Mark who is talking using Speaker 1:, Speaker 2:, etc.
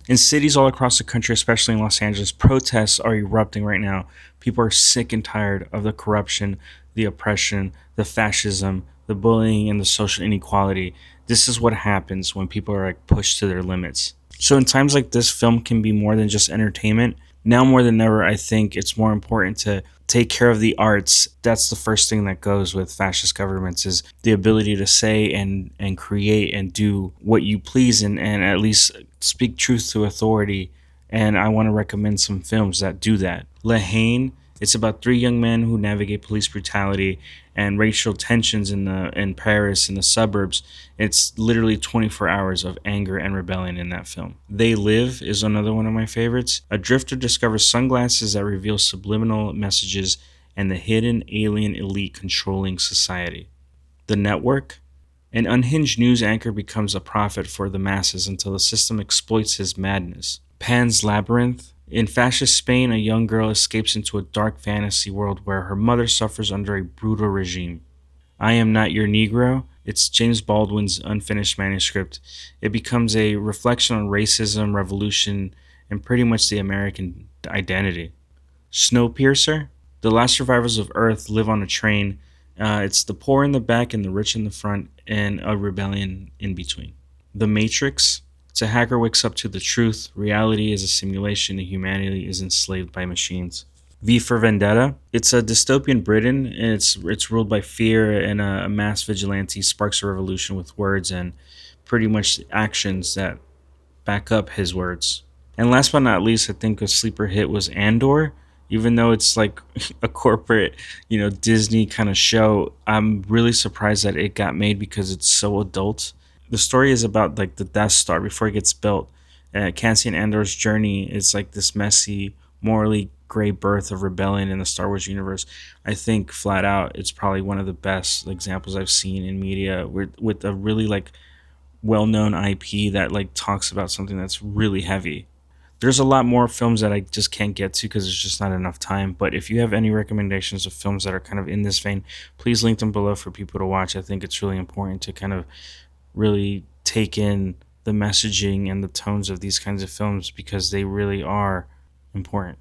Speaker 1: In cities all across the country, especially in Los Angeles, protests are erupting right now. People are sick and tired of the corruption, the oppression, the fascism, the bullying, and the social inequality. This is what happens when people are like pushed to their limits. So in times like this, film can be more than just entertainment. Now more than ever, I think it's more important to take care of the arts. That's the first thing that goes with fascist governments is the ability to say and create and do what you please and at least speak truth to authority. And I want to recommend some films that do that. Haine, it's about three young men who navigate police brutality and racial tensions in Paris in the suburbs. It's literally 24 hours of anger and rebellion in that film. They Live is another one of my favorites. A drifter discovers sunglasses that reveal subliminal messages and the hidden alien elite controlling society. The Network, an unhinged news anchor becomes a prophet for the masses until the system exploits his madness. Pan's Labyrinth. In fascist Spain, a young girl escapes into a dark fantasy world where her mother suffers under a brutal regime. I Am Not Your Negro. It's James Baldwin's unfinished manuscript. It becomes a reflection on racism, revolution, and pretty much the American identity. Snowpiercer. The last survivors of Earth live on a train. It's the poor in the back and the rich in the front, and a rebellion in between. The Matrix. It's a hacker wakes up to the truth. Reality is a simulation, and humanity is enslaved by machines. V for Vendetta. It's a dystopian Britain, and it's ruled by fear, and a mass vigilante sparks a revolution with words and pretty much actions that back up his words. And last but not least, I think a sleeper hit was Andor. Even though it's like a corporate, Disney kind of show, I'm really surprised that it got made because it's so adult. The story is about like the Death Star before it gets built. Cassian Andor's journey is like this messy, morally gray birth of rebellion in the Star Wars universe. I think flat out, it's probably one of the best examples I've seen in media with a really like well-known IP that like talks about something that's really heavy. There's a lot more films that I just can't get to because there's just not enough time. But if you have any recommendations of films that are kind of in this vein, please link them below for people to watch. I think it's really important to kind of really take in the messaging and the tones of these kinds of films because they really are important.